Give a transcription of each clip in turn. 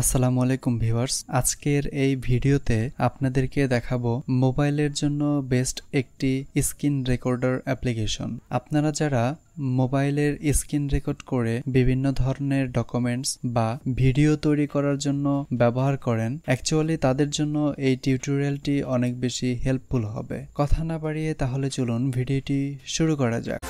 আসসালামু আলাইকুম ভিউয়ার্স, আজকের এই ভিডিওতে আপনাদেরকে দেখাবো মোবাইলের জন্য বেস্ট একটি স্ক্রিন রেকর্ডার অ্যাপ্লিকেশন। আপনারা যারা মোবাইলের স্ক্রিন রেকর্ড করে বিভিন্ন ধরনের ডকুমেন্টস বা ভিডিও তৈরি করার জন্য ব্যবহার করেন, অ্যাকচুয়ালি তাদের জন্য এই টিউটোরিয়ালটি অনেক বেশি হেল্পফুল হবে। কথা না বাড়িয়ে তাহলে চলুন ভিডিওটি শুরু করা যাক।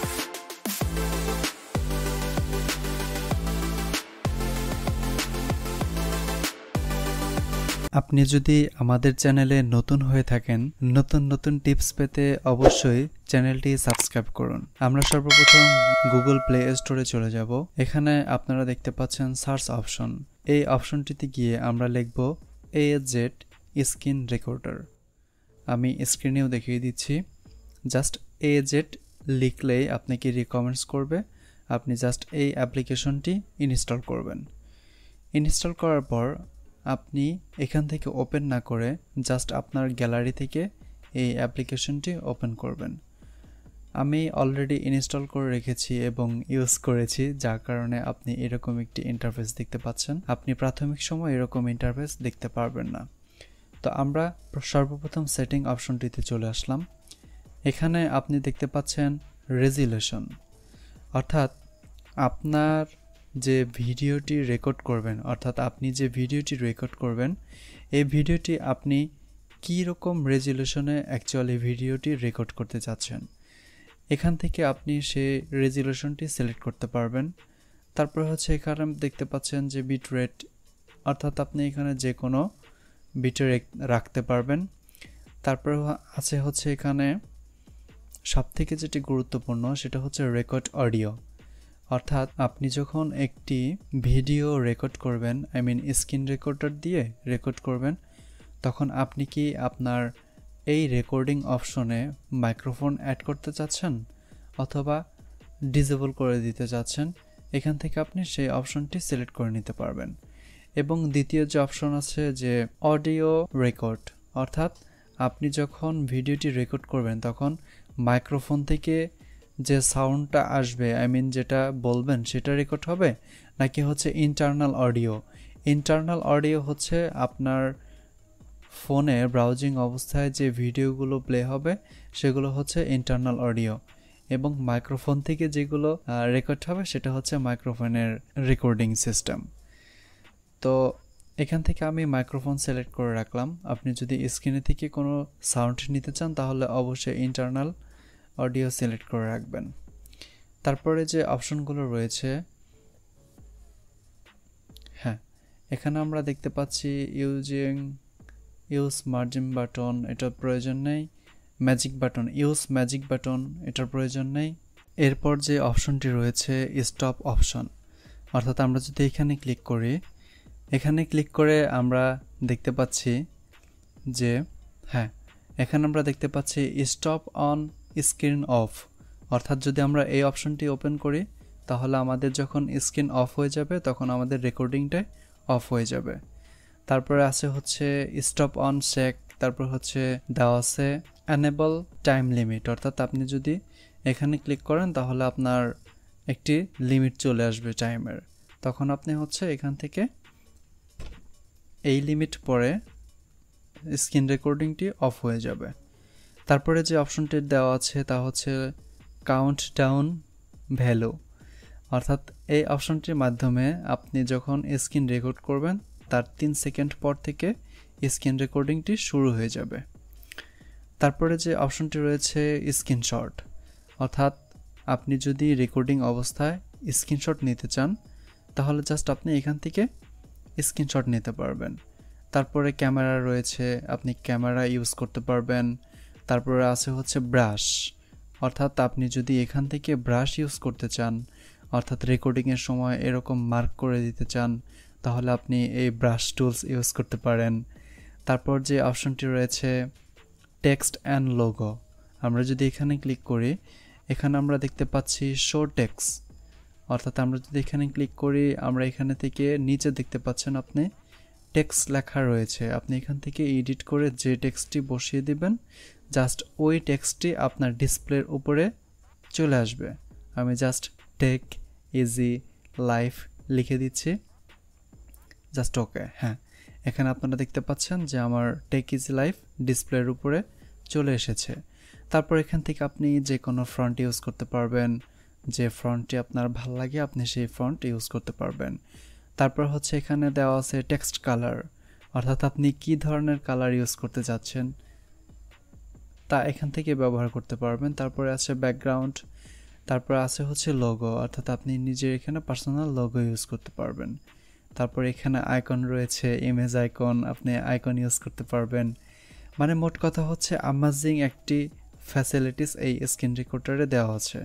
আপনি যদি আমাদের চ্যানেলে নতুন হয়ে থাকেন, নতুন টিপস পেতে অবশ্যই চ্যানেলটি সাবস্ক্রাইব করুন। আমরা সর্বপ্রথম গুগল প্লে স্টোরে চলে যাব। এখানে আপনারা দেখতে পাচ্ছেন সার্চ অপশন। এই অপশনটিতে গিয়ে আমরা লিখব AZ স্ক্রিন রেকর্ডার। আমি স্ক্রিনেও দেখিয়ে দিচ্ছি। জাস্ট AZ লিখলেই আপনাকে রিকমেন্ডস করবে। আপনি জাস্ট এই অ্যাপ্লিকেশনটি ইনস্টল করবেন। ইনস্টল করার পর আপনি এখান থেকে ওপেন না করে জাস্ট আপনার গ্যালারি থেকে এই অ্যাপ্লিকেশনটি ওপেন করবেন। আমি অলরেডি ইনস্টল করে রেখেছি এবং ইউজ করেছি, যার কারণে আপনি এরকম একটি ইন্টারফেস দেখতে পাচ্ছেন। আপনি প্রাথমিক সময় এরকম ইন্টারফেস দেখতে পারবেন না। তো আমরা সর্বপ্রথম সেটিং অপশনটিতে চলে আসলাম। এখানে আপনি দেখতে পাচ্ছেন রেজুলেশন, অর্থাৎ আপনার যে ভিডিওটি রেকর্ড করবেন, এই ভিডিওটি আপনি কী রকম রেজুলেশনে অ্যাকচুয়ালি ভিডিওটি রেকর্ড করতে চাচ্ছেন। এখান থেকে আপনি সেই রেজুলেশনটি সিলেক্ট করতে পারবেন। তারপর হচ্ছে এখানে দেখতে পাচ্ছেন যে বিট রেট, অর্থাৎ আপনি এখানে যে কোনো বিটে রাখতে পারবেন। তারপর আছে হচ্ছে এখানে সবথেকে যেটি গুরুত্বপূর্ণ সেটা হচ্ছে রেকর্ড অডিও, অর্থাৎ আপনি যখন একটি ভিডিও রেকর্ড করবেন, স্ক্রিন রেকর্ডার দিয়ে রেকর্ড করবেন, তখন আপনি কি আপনার এই রেকর্ডিং অপশনে মাইক্রোফোন অ্যাড করতে চাচ্ছেন অথবা ডিসেবল করে দিতে চাচ্ছেন। এখান থেকে আপনি সেই অপশনটি সিলেক্ট করে নিতে পারবেন। এবং দ্বিতীয় যে অপশন আছে যে অডিও রেকর্ড, অর্থাৎ আপনি যখন ভিডিওটি রেকর্ড করবেন তখন মাইক্রোফোন থেকে যে সাউন্ডটা আসবে, যেটা বলবেন সেটা রেকর্ড হবে, নাকি হচ্ছে ইন্টারনাল অডিও হচ্ছে আপনার ফোনে ব্রাউজিং অবস্থায় যে ভিডিওগুলো প্লে হবে সেগুলো হচ্ছে ইন্টারনাল অডিও, এবং মাইক্রোফোন থেকে যেগুলো রেকর্ড হবে সেটা হচ্ছে মাইক্রোফোনের রেকর্ডিং সিস্টেম। তো এখান থেকে আমি মাইক্রোফোন সিলেক্ট করে রাখলাম। আপনি যদি স্ক্রিনে থেকে কোনো সাউন্ড নিতে চান তাহলে অবশ্যই ইন্টারনাল অডিও সিলেক্ট করে রাখবেন। তারপরে যে অপশনগুলো রয়েছে, এখানে আমরা দেখতে পাচ্ছি ইউজ মার্জিন বাটন, এটার প্রয়োজন নেই। ইউজ ম্যাজিক বাটন, এটার প্রয়োজন নেই। এরপর যে অপশনটি রয়েছে স্টপ অপশন, অর্থাৎ আমরা যদি এখানে ক্লিক করে আমরা দেখতে পাচ্ছি যে এখানে আমরা দেখতে পাচ্ছি স্টপ অন স্ক্রিন অফ, অর্থাৎ যদি আমরা এই অপশনটি ওপেন করি তাহলে আমাদের যখন স্ক্রিন অফ হয়ে যাবে তখন আমাদের রেকর্ডিংটাই অফ হয়ে যাবে। তারপরে আছে হচ্ছে স্টপ অন শেক, তারপর হচ্ছে দেওয়া আছে এনেবল টাইম লিমিট, অর্থাৎ আপনি যদি এখানে ক্লিক করেন তাহলে আপনার একটি লিমিট চলে আসবে টাইমের, তখন আপনি হচ্ছে এখান থেকে এই লিমিট পরে স্ক্রিন রেকর্ডিংটি অফ হয়ে যাবে। তারপরে যে অপশনটি দেওয়া আছে তা হচ্ছে কাউন্ট ডাউন ভ্যালু, অর্থাৎ এই অপশনটির মাধ্যমে আপনি যখন স্ক্রিন রেকর্ড করবেন তার 3 সেকেন্ড পর থেকে স্ক্রিন রেকর্ডিংটি শুরু হয়ে যাবে। তারপরে যে অপশনটি রয়েছে স্ক্রিনশট, অর্থাৎ আপনি যদি রেকর্ডিং অবস্থায় স্ক্রিনশট নিতে চান তাহলে জাস্ট আপনি এখান থেকে স্ক্রিনশট নিতে পারবেন। তারপরে ক্যামেরা রয়েছে, আপনি ক্যামেরা ইউজ করতে পারবেন। তারপরে আছে হচ্ছে ব্রাশ, অর্থাৎ আপনি যদি এখান থেকে ব্রাশ ইউজ করতে চান, অর্থাৎ রেকর্ডিংয়ের সময় এরকম মার্ক করে দিতে চান, তাহলে আপনি এই ব্রাশ টুলস ইউজ করতে পারেন। তারপর যে অপশনটি রয়েছে টেক্সট অ্যান্ড লোগো, আমরা যদি এখানে ক্লিক করি এখানে আমরা দেখতে পাচ্ছি শো টেক্সট, অর্থাৎ আমরা যদি এখানে ক্লিক করি আমরা এখানে থেকে নিচে দেখতে পাচ্ছেন আপনি টেক্সট লেখা রয়েছে। আপনি এখান থেকে এডিট করে যে টেক্সটটি বসিয়ে দিবেন, জাস্ট ওই টেক্সটটি আপনার ডিসপ্লের উপরে চলে আসবে। আমি জাস্ট টেক ইজি লাইফ লিখে দিচ্ছি। Just okay. হ্যাঁ, এখানে আপনারা দেখতে পাচ্ছেন যে আমার টেক ইজ লাইভ ডিসপ্লের উপরে চলে এসেছে। তারপর এখান থেকে আপনি যে কোনো ফন্ট ইউজ করতে পারবেন, যে ফন্টটি আপনার ভালো লাগে আপনি সেই ফন্ট ইউজ করতে পারবেন। তারপর হচ্ছে এখানে দেওয়া আছে টেক্সট কালার, অর্থাৎ আপনি কি ধরনের কালার ইউজ করতে যাচ্ছেন তা এখান থেকে ব্যবহার করতে পারবেন। তারপরে আছে ব্যাকগ্রাউন্ড, তারপর আছে হচ্ছে লোগো, অর্থাৎ আপনি নিজের এখানে পার্সোনাল লোগো ইউজ করতে পারবেন। তারপর এখানে আইকন রয়েছে, ইমেজ আইকন, আপনি আইকন ইউজ করতে পারবেন। মানে মোট কথা হচ্ছে অ্যামেজিং একটি ফ্যাসিলিটিস এই স্ক্রিন রেকর্ডারে দেওয়া আছে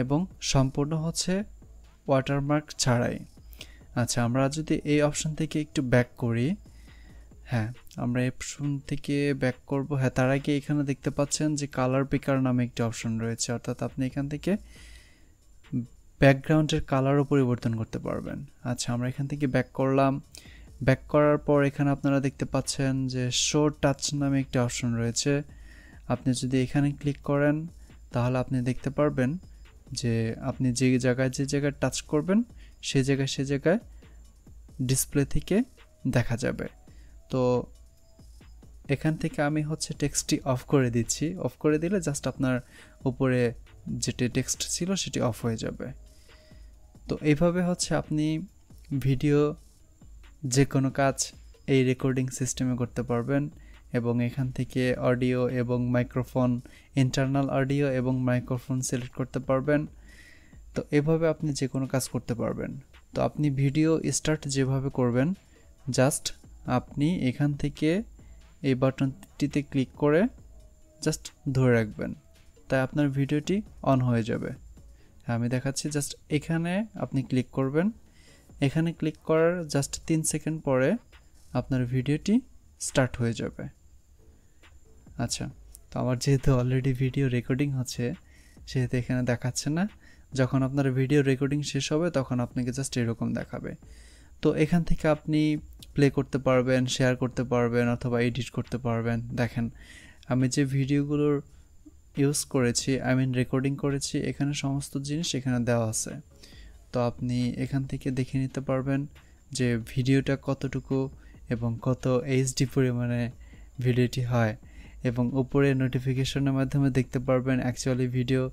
এবং সম্পূর্ণ হচ্ছে ওয়াটারমার্ক ছাড়াই। আচ্ছা, আমরা যদি এই অপশন থেকে একটু ব্যাক করি, হ্যাঁ আমরা এই অপশন থেকে ব্যাক করব। হ্যাঁ, তার আগে এখানে দেখতে পাচ্ছেন যে কালার পিকার নামে একটি অপশন রয়েছে, অর্থাৎ আপনি এখান থেকে ব্যাকগ্রাউন্ডের কালারও পরিবর্তন করতে পারবেন। আচ্ছা, আমরা এখান থেকে ব্যাক করলাম। ব্যাক করার পর এখানে আপনারা দেখতে পাচ্ছেন যে শো টাচ নামে একটি অপশন রয়েছে। আপনি যদি এখানে ক্লিক করেন তাহলে আপনি দেখতে পারবেন যে আপনি যে জায়গায় টাচ করবেন সেই জায়গায় ডিসপ্লে থেকে দেখা যাবে। তো এখান থেকে আমি হচ্ছে টেক্সটটি অফ করে দিচ্ছি। অফ করে দিলে জাস্ট আপনার উপরে যেটি টেক্সট ছিল সেটি অফ হয়ে যাবে। তো এইভাবে হচ্ছে আপনি ভিডিও যে কোনো কাজ এই রেকর্ডিং সিস্টেমে করতে পারবেন এবং এখান থেকে অডিও এবং মাইক্রোফোন, ইন্টারনাল অডিও এবং মাইক্রোফোন সিলেক্ট করতে পারবেন। তো এভাবে আপনি যে কোনো কাজ করতে পারবেন। তো আপনি ভিডিও স্টার্ট যেভাবে করবেন, জাস্ট আপনি এখান থেকে এই বাটনটিতে ক্লিক করে জাস্ট ধরে রাখবেন, তাই আপনার ভিডিওটি অন হয়ে যাবে। আমি দেখাচ্ছি, জাস্ট এখানে আপনি ক্লিক করবেন। এখানে ক্লিক করার জাস্ট 3 সেকেন্ড পরে আপনার ভিডিওটি স্টার্ট হয়ে যাবে। আচ্ছা, তো আমার যেহেতু অলরেডি ভিডিও রেকর্ডিং হচ্ছে সেহেতু এখানে দেখাচ্ছে না। যখন আপনার ভিডিও রেকর্ডিং শেষ হবে তখন আপনাকে জাস্ট এরকম দেখাবে। তো এখান থেকে আপনি প্লে করতে পারবেন, শেয়ার করতে পারবেন অথবা এডিট করতে পারবেন। দেখেন আমি যে ভিডিওগুলোর ইউজ করেছি, রেকর্ডিং করেছি, এখানে সমস্ত জিনিস এখানে দেওয়া আছে। তো আপনি এখান থেকে দেখে নিতে পারবেন যে ভিডিওটা কতটুকু এবং কত এইচডি পরিমাণে ভিডিওটি হয়, এবং উপরে নোটিফিকেশনের মাধ্যমে দেখতে পারবেন অ্যাকচুয়ালি ভিডিও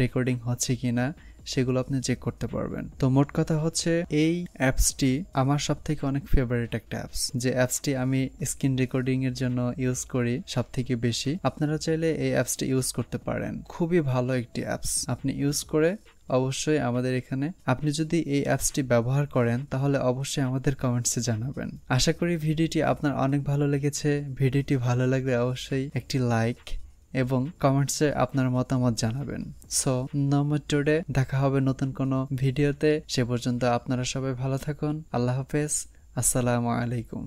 রেকর্ডিং হচ্ছে কিনা, সেগুলো আপনি চেক করতে পারবেন। তো মোট কথা হচ্ছে এই অ্যাপসটি আমার সবথেকে অনেক ফেভারিট একটা অ্যাপস, যে অ্যাপসটি আমি স্ক্রিন রেকর্ডিং এর জন্য ইউজ করি সবথেকে বেশি। আপনারা চাইলে এই অ্যাপসটি ইউজ করতে পারেন, খুবই ভালো একটি অ্যাপস। আপনি ইউজ করে অবশ্যই আমাদের এখানে, আপনি যদি এই অ্যাপসটি ব্যবহার করেন তাহলে অবশ্যই আমাদের কমেন্টসে জানাবেন। আশা করি ভিডিওটি আপনার অনেক ভালো লেগেছে। ভিডিওটি ভালো লাগলে অবশ্যই একটি লাইক এবং কমেন্টসে আপনার মতামত জানাবেন। সো নো মোর টুডে, দেখা হবে নতুন কোনো ভিডিওতে। সে পর্যন্ত আপনারা সবাই ভালো থাকুন। আল্লাহ হাফেজ, আসসালামু আলাইকুম।